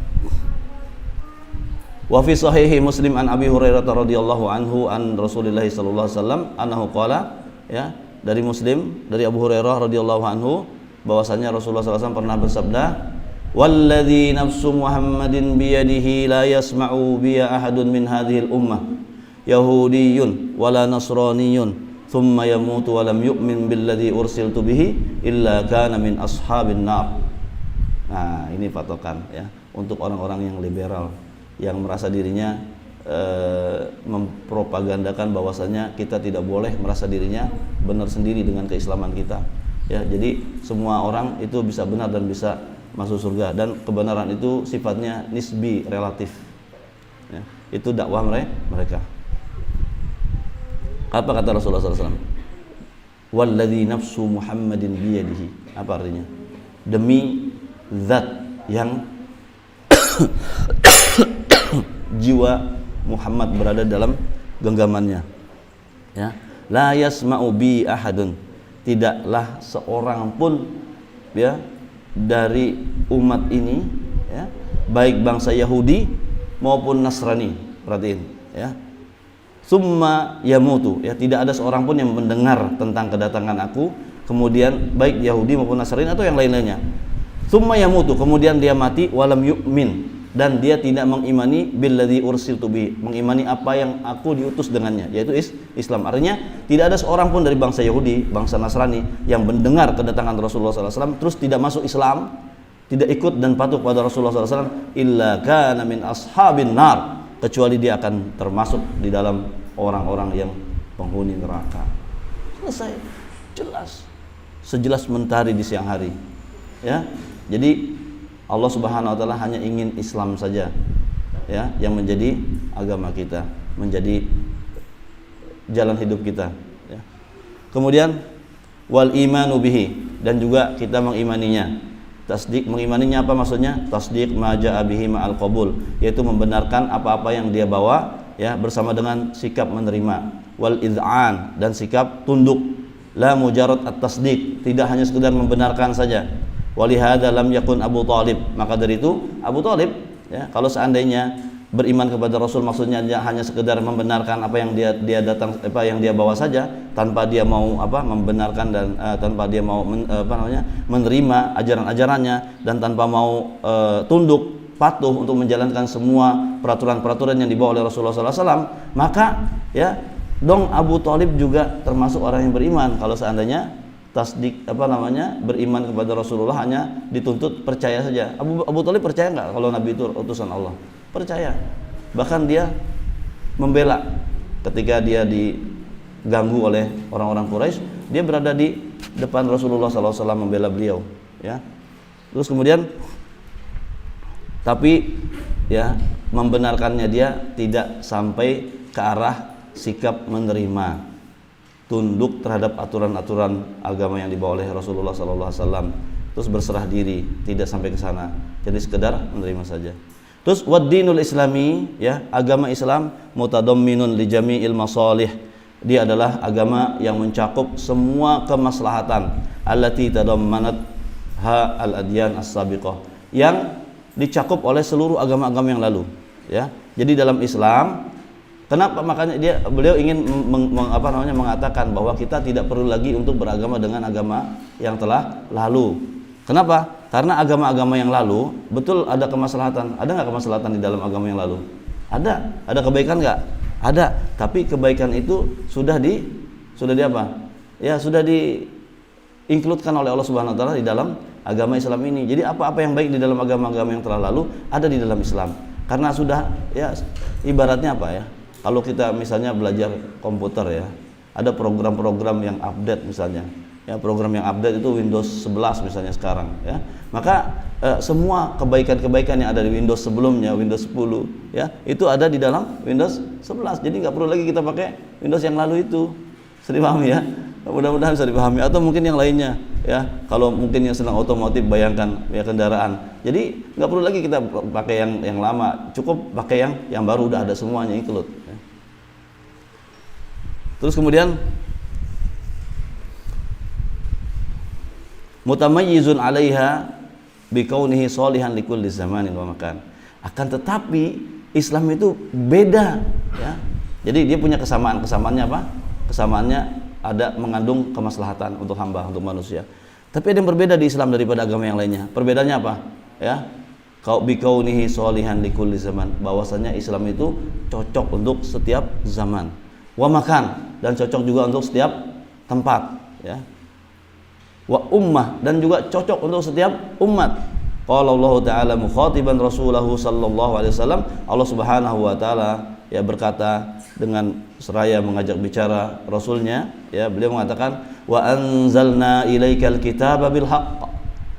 Wa fi sahihi Muslim an Abi Hurairah radhiyallahu anhu an Rasulillah sallallahu alaihi wasallam annahu qala, ya, dari Muslim dari Abu Hurairah radhiyallahu anhu bahwasanya Rasulullah SAW pernah bersabda, "Walladzi nafsu Muhammadin biyadihi la yasma'u biya ahadun min hadhil ummah yahudiyyun wala nasraniyyun thumma yamutu wa lam yu'min billadzi ursiltu bihi illa kana min ashabin nar." Nah, ini patokan, ya, untuk orang-orang yang liberal yang merasa dirinya mempropagandakan bahwasanya kita tidak boleh merasa dirinya benar sendiri dengan keislaman kita, ya. Jadi semua orang itu bisa benar dan bisa masuk surga, dan kebenaran itu sifatnya nisbi, relatif, ya. Itu dakwah mereka. Apa kata Rasulullah SAW? walladzi nafsu Muhammadin biyadihi. Apa artinya? Demi zat yang jiwa Muhammad berada dalam genggamannya. Ya, la yasma'u bi ahadun, tidaklah seorang pun ya dari umat ini ya, baik bangsa Yahudi maupun Nasrani, perhatiin ya. Summa yamutu, ya tidak ada seorang pun yang mendengar tentang kedatangan aku, kemudian baik Yahudi maupun Nasrani atau yang lain-lainnya. Summa yamutu, kemudian dia mati walam yu'min, dan dia tidak mengimani billadzi ursiltu bihi, mengimani apa yang aku diutus dengannya, yaitu Islam. Artinya tidak ada seorang pun dari bangsa Yahudi, bangsa Nasrani yang mendengar kedatangan Rasulullah SAW terus tidak masuk Islam, tidak ikut dan patuh pada Rasulullah SAW, illa kana min ashabin nar, kecuali dia akan termasuk di dalam orang-orang yang penghuni neraka. Selesai, jelas, sejelas mentari di siang hari ya. Jadi Allah Subhanahu wa taala hanya ingin Islam saja ya yang menjadi agama kita, menjadi jalan hidup kita ya. Kemudian wal imanu bihi, dan juga kita mengimaninya. Tasdik, mengimaninya apa maksudnya? Tasdik ma jaa bihi ma'al qabul, yaitu membenarkan apa-apa yang dia bawa ya bersama dengan sikap menerima. Wal iz'an, dan sikap tunduk. La mujarrad at-tasdik, tidak hanya sekedar membenarkan saja. Walihada lam yakun Abu Thalib, maka dari itu Abu Thalib ya, kalau seandainya beriman kepada Rasul maksudnya hanya sekedar membenarkan apa yang dia datang, apa yang dia bawa saja, tanpa dia mau membenarkan dan tanpa dia mau menerima ajaran-ajarannya, dan tanpa mau tunduk patuh untuk menjalankan semua peraturan-peraturan yang dibawa oleh Rasulullah SAW, maka ya dong Abu Thalib juga termasuk orang yang beriman kalau seandainya tasdik beriman kepada Rasulullah hanya dituntut percaya saja. Abu Thalib percaya nggak kalau Nabi itu utusan Allah? Percaya. Bahkan dia membela ketika dia diganggu oleh orang-orang Quraisy, dia berada di depan Rasulullah SAW membela beliau ya. Terus kemudian tapi ya membenarkannya dia tidak sampai ke arah sikap menerima, tunduk terhadap aturan-aturan agama yang dibawa oleh Rasulullah SAW, terus berserah diri, tidak sampai ke sana, jadi sekedar menerima saja. Terus wad-dinul islami ya, agama Islam mutadamminun li jami'il masalih, dia adalah agama yang mencakup semua kemaslahatan allati tadammanat ha al-adyan as-sabiqah, yang dicakup oleh seluruh agama-agama yang lalu ya. Jadi dalam Islam, kenapa makanya beliau ingin mengatakan bahwa kita tidak perlu lagi untuk beragama dengan agama yang telah lalu. Kenapa? Karena agama-agama yang lalu betul ada kemaslahatan. Ada nggak kemaslahatan di dalam agama yang lalu? Ada. Ada kebaikan nggak? Ada. Tapi kebaikan itu sudah di apa? Ya sudah di-includekan oleh Allah Subhanahu Wa Taala di dalam agama Islam ini. Jadi apa-apa yang baik di dalam agama-agama yang telah lalu ada di dalam Islam. Karena sudah ya ibaratnya apa ya? Kalau kita misalnya belajar komputer ya, ada program-program yang update misalnya. Ya, program yang update itu Windows 11 misalnya sekarang ya. Maka semua kebaikan-kebaikan yang ada di Windows sebelumnya, Windows 10 ya, itu ada di dalam Windows 11. Jadi nggak perlu lagi kita pakai Windows yang lalu itu. Bisa dipahami ya? Mudah-mudahan bisa dipahami. Atau mungkin yang lainnya ya. Kalau mungkin yang senang otomotif, bayangkan ya kendaraan. Jadi nggak perlu lagi kita pakai yang lama, cukup pakai yang baru, udah ada semuanya include ya. Terus kemudian mutamayyizun 'alaiha bikaunihi sholihan likulli zamanin wa makan. Akan tetapi Islam itu beda ya. Jadi dia punya kesamaannya apa? Kesamaannya ada mengandung kemaslahatan untuk hamba, untuk manusia. Tapi ada yang berbeda di Islam daripada agama yang lainnya. Perbedaannya apa? Ya. Bikaunihi sholihan likulli zaman. Bahwasanya Islam itu cocok untuk setiap zaman. Wa makan, dan cocok juga untuk setiap tempat ya. Wa ummah, dan juga cocok untuk setiap umat. Qala Allah Ta'ala mukhatiban Rasulahu sallallahu alaihi wasallam, Allah Subhanahu wa taala ya berkata dengan seraya mengajak bicara Rasulnya ya, beliau mengatakan wa anzalna ilaikal kitaba bil haqq,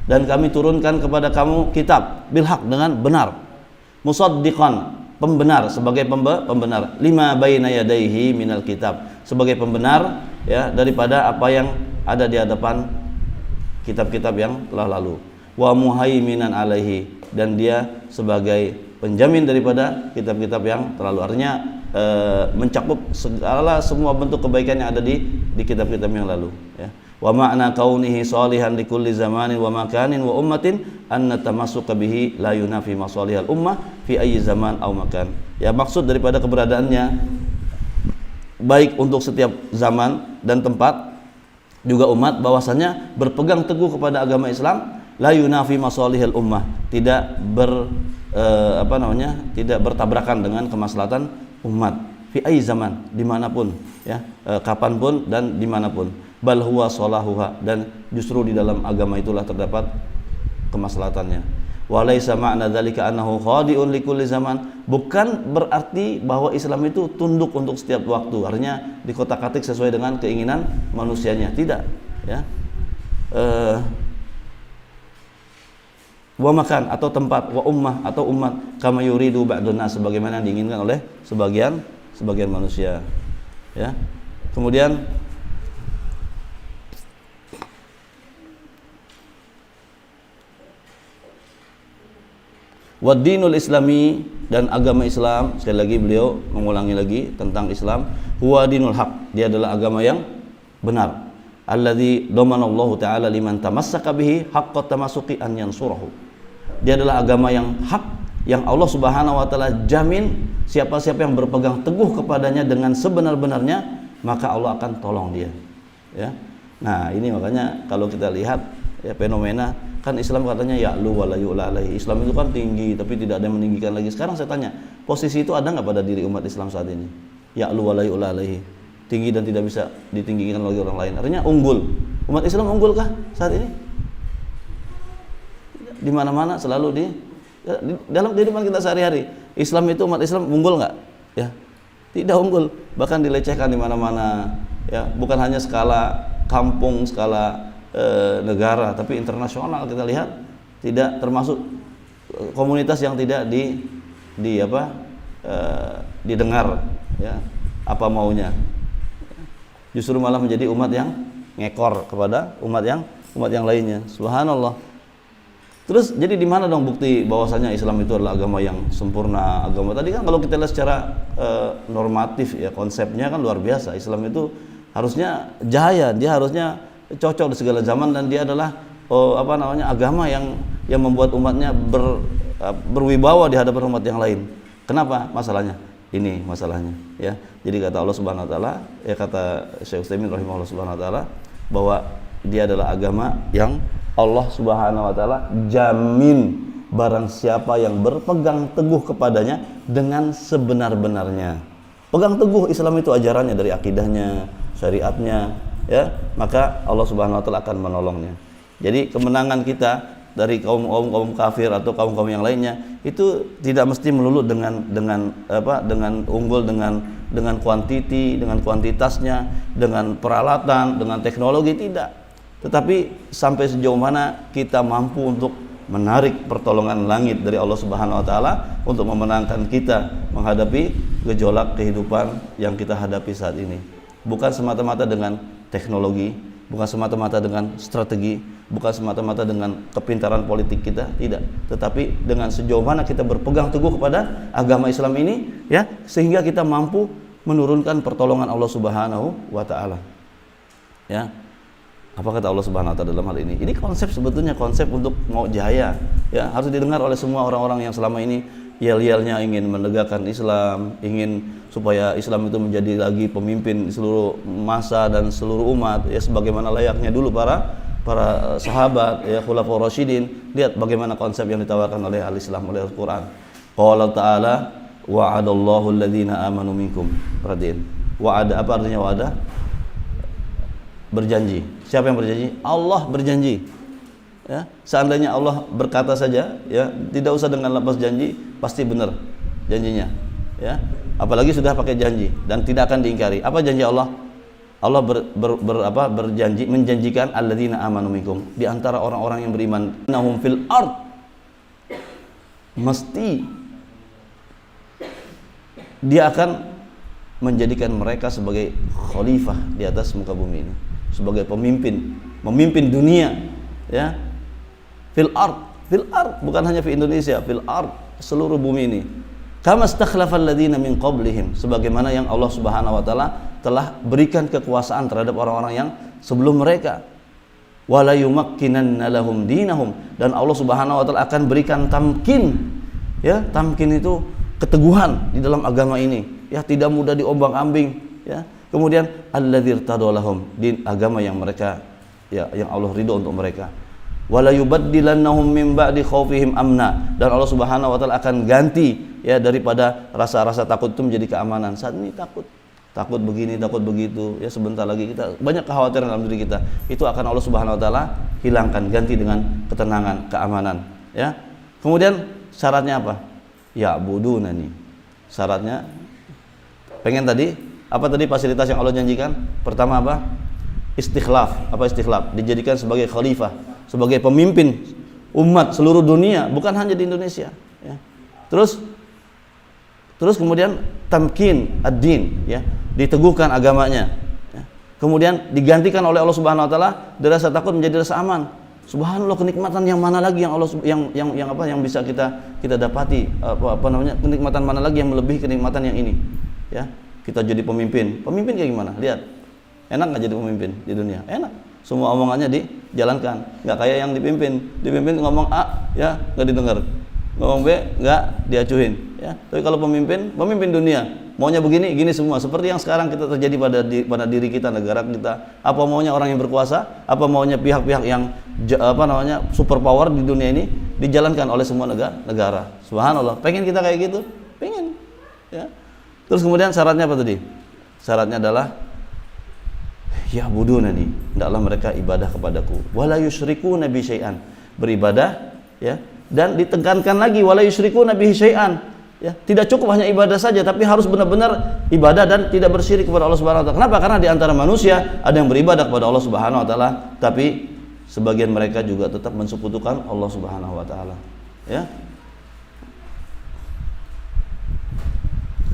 dan kami turunkan kepada kamu kitab bil haqq, dengan benar, musaddiqan, pembenar, sebagai pembenar, lima baina yadaihi minal kitab, sebagai pembenar ya daripada apa yang ada di hadapan kitab-kitab yang telah lalu. Wa muhaiminan alaihi, dan dia sebagai penjamin daripada kitab-kitab yang terlalu. Artinya mencakup segala semua bentuk kebaikan yang ada di kitab-kitab yang lalu, ya. Wa ma'na kaunihi salihan li kulli zamanin wa makanin wa ummatin anna tamassuka bihi la yunafi masalihal ummah fi ayyi zaman aw makan. Ya, maksud daripada keberadaannya baik untuk setiap zaman dan tempat juga umat, bahwasanya berpegang teguh kepada agama Islam la yunafi masalihal ummah, tidak tidak bertabrakan dengan kemaslahatan umat fi ayyi zaman, dimanapun, ya, kapanpun dan dimanapun. Bal huwa salahuha, dan justru di dalam agama itulah terdapat kemaslahatannya. Walaysa ma'na dzalika annahu khadi'un likulli zaman, bukan berarti bahwa Islam itu tunduk untuk setiap waktu, artinya dikotak-katik sesuai dengan keinginan manusianya, tidak, ya. Wa makan atau tempat, wa ummah atau umat, kama yuridu ba'dun nas, sebagaimana diinginkan oleh sebagian manusia, ya. Kemudian Waddinul Islami, dan agama Islam, sekali lagi beliau mengulangi lagi tentang Islam, huwa dinul haq, dia adalah agama yang benar. Alladzi dhamanallahu ta'ala liman tamassaka bihi haqqa tamassuki an yansurahu. Dia adalah agama yang hak, yang Allah Subhanahu wa taala jamin siapa-siapa yang berpegang teguh kepadanya dengan sebenar-benarnya, maka Allah akan tolong dia, ya. Nah, ini makanya kalau kita lihat, ya, fenomena kan Islam katanya ya'lu wa la yu'la alaihi. Islam itu kan tinggi tapi tidak ada yang meninggikan lagi. Sekarang saya tanya, posisi itu ada nggak pada diri umat Islam saat ini? Ya'lu wa la yu'la alaihi, tinggi dan tidak bisa ditinggikan oleh orang lain. Artinya unggul. Umat Islam unggulkah saat ini? Di mana-mana selalu dalam kehidupan kita sehari-hari. Islam itu, umat Islam unggul nggak? Ya, tidak unggul. Bahkan dilecehkan di mana-mana. Ya, bukan hanya skala kampung, skala negara, tapi internasional kita lihat tidak termasuk komunitas yang tidak didengar, ya, apa maunya. Justru malah menjadi umat yang ngekor kepada umat yang lainnya. Subhanallah. Terus jadi di mana dong bukti bahwasanya Islam itu adalah agama yang sempurna? Agama tadi kan kalau kita lihat secara normatif, ya, konsepnya kan luar biasa. Islam itu harusnya jaya, dia harusnya cocok di segala zaman, dan dia adalah agama yang membuat umatnya berwibawa di hadapan umat yang lain. Kenapa? Masalahnya ini masalahnya, ya. Jadi kata Allah Subhanahu wa taala, ya, kata Syekh Utsaimin rahimahullah Subhanahu wa taala, bahwa dia adalah agama yang Allah Subhanahu wa taala jamin barang siapa yang berpegang teguh kepadanya dengan sebenar-benarnya. Pegang teguh Islam itu ajarannya, dari akidahnya, syariatnya, ya, maka Allah Subhanahu wa taala akan menolongnya. Jadi kemenangan kita dari kaum kafir atau kaum yang lainnya itu tidak mesti melulu dengan unggul dengan kuantiti, dengan kuantitasnya, dengan peralatan, dengan teknologi, tidak. Tetapi sampai sejauh mana kita mampu untuk menarik pertolongan langit dari Allah Subhanahu wa taala untuk memenangkan kita menghadapi gejolak kehidupan yang kita hadapi saat ini. Bukan semata-mata dengan teknologi, bukan semata-mata dengan strategi, bukan semata-mata dengan kepintaran politik kita, tidak, tetapi dengan sejauh mana kita berpegang teguh kepada agama Islam ini, ya, sehingga kita mampu menurunkan pertolongan Allah Subhanahu wa taala. Ya. Apa kata Allah Subhanahu wa taala dalam hal ini? Ini konsep, sebetulnya konsep untuk mau jaya, ya, harus didengar oleh semua orang-orang yang selama ini yel-yelnya ingin menegakkan Islam, ingin supaya Islam itu menjadi lagi pemimpin seluruh masa dan seluruh umat, ya, sebagaimana layaknya dulu para sahabat, ya, khulafaur rasyidin. Lihat bagaimana konsep yang ditawarkan oleh al-Islam, oleh Al-Qur'an. Qala ta'ala wa'adallahu alladhina amanu minkum. Perhatiin. Wa'ada, apa artinya wa'ada? Berjanji. Siapa yang berjanji? Allah berjanji. Ya, seandainya Allah berkata saja, ya, tidak usah dengan lafaz janji, pasti benar janjinya, ya. Apalagi sudah pakai janji dan tidak akan diingkari. Apa janji Allah? Allah berjanji, menjanjikan alladzina amanu minkum, di antara orang-orang yang beriman, nahum fil ard, mesti dia akan menjadikan mereka sebagai khalifah di atas muka bumi ini, sebagai pemimpin, memimpin dunia, ya. Fil ard, bukan hanya di Indonesia, fil ard, seluruh bumi ini. Kama stakhlafal ladzina min qablihim, sebagaimana yang Allah Subhanahu wa taala telah berikan kekuasaan terhadap orang-orang yang sebelum mereka. Wala yumakkinanna lahum dinahum, dan Allah Subhanahu wa taala akan berikan tamkin, ya. Tamkin itu keteguhan di dalam agama ini, ya, tidak mudah diombang-ambing, ya. Kemudian alladzir tadolahum, din agama yang mereka, ya, yang Allah ridho untuk mereka. Wala yubaddilannahum min ba'di khaufihim amna, dan Allah Subhanahu wa taala akan ganti, ya, daripada rasa-rasa takut itu menjadi keamanan. Saat ini takut begini, takut begitu, ya, sebentar lagi kita banyak kekhawatiran dalam diri kita, itu akan Allah Subhanahu wa taala hilangkan, ganti dengan ketenangan, keamanan, ya. Kemudian syaratnya apa? Ya budunani. Syaratnya pengen tadi apa tadi fasilitas yang Allah janjikan? Pertama apa? Istikhlaf. Apa istikhlaf? Dijadikan sebagai khalifah, sebagai pemimpin umat seluruh dunia, bukan hanya di Indonesia, ya. Terus kemudian tamkin ad-din, ya, diteguhkan agamanya, ya. Kemudian digantikan oleh Allah Subhanahu wa taala dari rasa takut menjadi rasa aman. Subhanallah, kenikmatan yang mana lagi yang Allah yang bisa kita dapati, apa namanya, kenikmatan mana lagi yang melebihi kenikmatan yang ini, ya. Kita jadi pemimpin kayak gimana? Lihat, enak nggak jadi pemimpin di dunia? Enak, semua omongannya dijalankan, nggak kayak yang dipimpin ngomong A, ya, nggak didengar, ngomong B, nggak diacuhin, ya. Tapi kalau pemimpin dunia, maunya begini, gini semua. Seperti yang sekarang kita terjadi pada diri kita, negara kita. Apa maunya orang yang berkuasa, apa maunya pihak-pihak yang super power di dunia ini dijalankan oleh semua negara. Subhanallah, pengen kita kayak gitu? Pengen, ya. Terus kemudian syaratnya apa tadi? Syaratnya adalah ya budunani, hendaklah mereka ibadah kepadaku. Wala yusyrikuna bi syai'an, beribadah, ya. Dan ditekankan lagi wala yusyrikuna bihi syai'an, ya. Tidak cukup hanya ibadah saja, tapi harus benar-benar ibadah dan tidak bersyirik kepada Allah Subhanahu wa taala. Kenapa? Karena di antara manusia ada yang beribadah kepada Allah Subhanahu wa taala, tapi sebagian mereka juga tetap mensekutukan Allah Subhanahu wa taala, ya.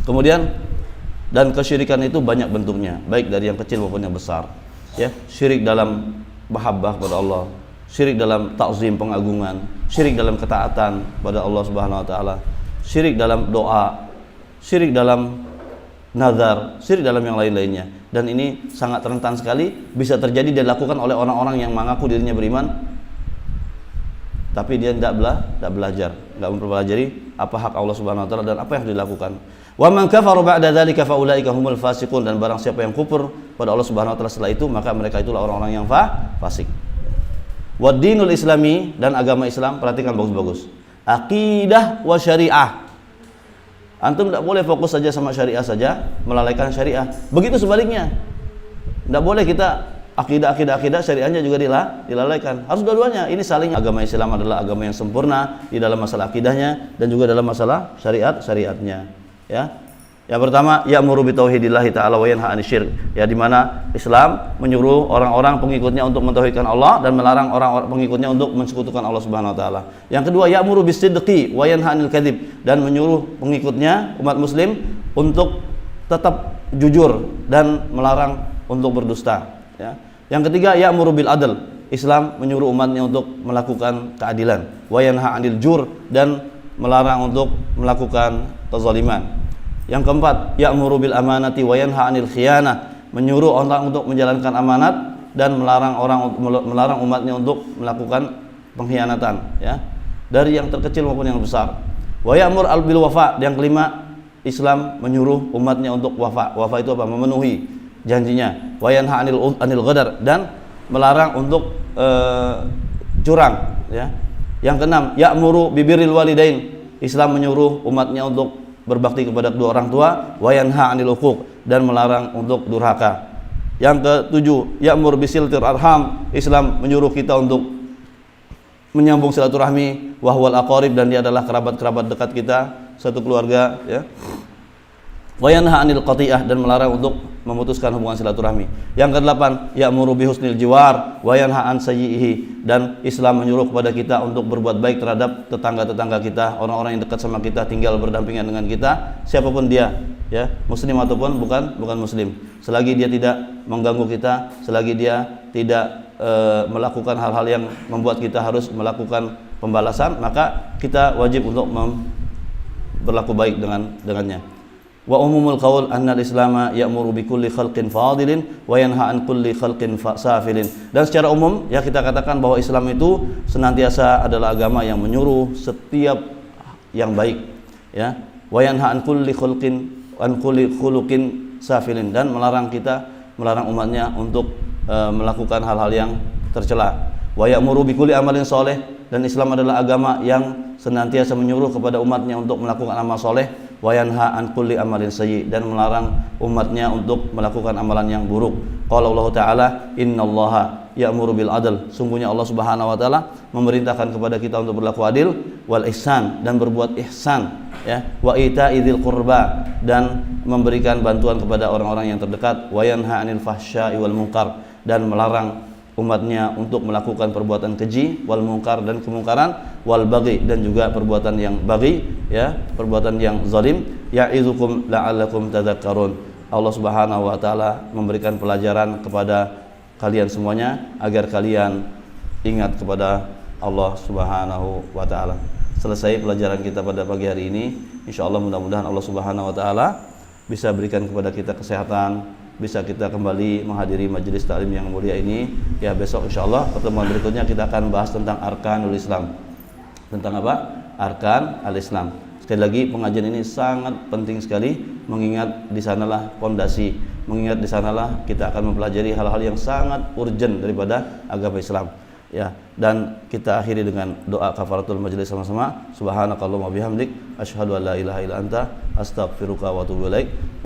Kemudian dan kesyirikan itu banyak bentuknya, baik dari yang kecil maupun yang besar, ya. Syirik dalam mahabbah kepada Allah, syirik dalam takzim, pengagungan, syirik dalam ketaatan pada Allah Subhanahu wa taala, syirik dalam doa, syirik dalam nazar, syirik dalam yang lain-lainnya. Dan ini sangat rentan sekali, bisa terjadi dilakukan oleh orang-orang yang mengaku dirinya beriman, tapi dia tidak belajar, tidak mempelajari apa hak Allah Subhanahu wa taala dan apa yang dilakukan. Wa man kafara ba'da dzalika fa ulaika humul fasiqun, dan barang siapa yang kufur pada Allah Subhanahu wa taala setelah itu, maka mereka itulah orang-orang yang fasik. Wa dinul islami, dan agama Islam, perhatikan bagus-bagus. Aqidah wa syariah. Antum tidak boleh fokus saja sama syariah saja, melalaikan syariah. Begitu sebaliknya. Tidak boleh kita akidah, syariahnya juga dilalaikan. Harus dua-duanya. Ini saling. Agama Islam adalah agama yang sempurna di dalam masalah akidahnya dan juga dalam masalah syariatnya. Ya. Yang pertama, ya'muru bi tauhidillah ta'ala wa yanha 'anil syirk. Ya, di mana Islam menyuruh orang-orang pengikutnya untuk mentauhidkan Allah dan melarang orang-orang pengikutnya untuk mensekutukan Allah Subhanahu wa taala. Yang kedua, ya'muru bis-sidqi wa yanha 'anil kadzib, dan menyuruh pengikutnya umat muslim untuk tetap jujur dan melarang untuk berdusta, ya. Yang ketiga, ya'muru bil adl. Islam menyuruh umatnya untuk melakukan keadilan. Wa yanha 'anil jur, dan melarang untuk melakukan kezaliman. Yang keempat, ya'muru bil amanati wa yanha 'anil khiyanah, menyuruh orang untuk menjalankan amanat dan melarang umatnya untuk melakukan pengkhianatan, ya, dari yang terkecil maupun yang besar. Wa ya'mur bil wafa. Yang kelima, Islam menyuruh umatnya untuk wafa. Wafa itu apa? Memenuhi janjinya. Wa yanha 'anil ghadar, dan melarang untuk curang, ya. Yang keenam, ya'muru bibirril walidain. Islam menyuruh umatnya untuk berbakti kepada kedua orang tua. Wa yanha 'anil uquq, dan melarang untuk durhaka. Yang ketujuh, ya'mur bisiltir arham. Islam menyuruh kita untuk menyambung silaturahmi. Wa huwal aqarib, dan dia adalah kerabat-kerabat dekat kita, satu keluarga, ya. Wa yanha 'anil qati'ah, dan melarang untuk memutuskan hubungan silaturahmi. Yang kedelapan, ya'muru bihusnil jiwar wa yanha an sayyi'ihi, dan Islam menyuruh kepada kita untuk berbuat baik terhadap tetangga-tetangga kita, orang-orang yang dekat sama kita, tinggal berdampingan dengan kita, siapapun dia, ya, muslim ataupun bukan muslim. Selagi dia tidak mengganggu kita, selagi dia tidak melakukan hal-hal yang membuat kita harus melakukan pembalasan, maka kita wajib untuk berlaku baik dengannya. Wa umumul qaul anna al-islama ya'muru bi kulli khalqin fadilin wa yanha an kulli khalqin safilin. Dan secara umum ya kita katakan bahwa Islam itu senantiasa adalah agama yang menyuruh setiap yang baik, ya. Wa yanha an kulli khuluqin safilin, dan melarang umatnya untuk melakukan hal-hal yang tercela. Wa ya'muru bi kulli amalin sholeh, dan Islam adalah agama yang senantiasa menyuruh kepada umatnya untuk melakukan amal soleh. Wa yanha an kulli amalin sayyi, dan melarang umatnya untuk melakukan amalan yang buruk. Qala Allah Ta'ala, innallaha ya'muru bil adl, sungguhnya Allah Subhanahu wa taala memerintahkan kepada kita untuk berlaku adil, wal ihsan, dan berbuat ihsan, ya, wa ita'i dzil qurba, dan memberikan bantuan kepada orang-orang yang terdekat, wa yanha 'anil fahsya'i wal munkar, dan melarang umatnya untuk melakukan perbuatan keji, wal munkar, dan kemungkaran, wal baghi, dan juga perbuatan yang baghi, ya, perbuatan yang zalim. Ya'izukum la'allakum tadhakkarun, Allah Subhanahu wa taala memberikan pelajaran kepada kalian semuanya agar kalian ingat kepada Allah Subhanahu wa taala. Selesai pelajaran kita pada pagi hari ini. Insyaallah mudah-mudahan Allah Subhanahu wa taala bisa berikan kepada kita kesehatan, bisa kita kembali menghadiri majelis taklim yang mulia ini. Ya, besok insyaallah pertemuan berikutnya kita akan bahas tentang arkanul Islam. Tentang apa? Arkan al-Islam. Sekali lagi, pengajian ini sangat penting sekali, mengingat di sanalah pondasi, mengingat di sanalah kita akan mempelajari hal-hal yang sangat urgent daripada agama Islam. Ya, dan kita akhiri dengan doa kafaratul majelis sama-sama. Subhanakallahumma bihamdik, asyhadu an la ilaha illa anta, astaghfiruka wa atubu ilaik.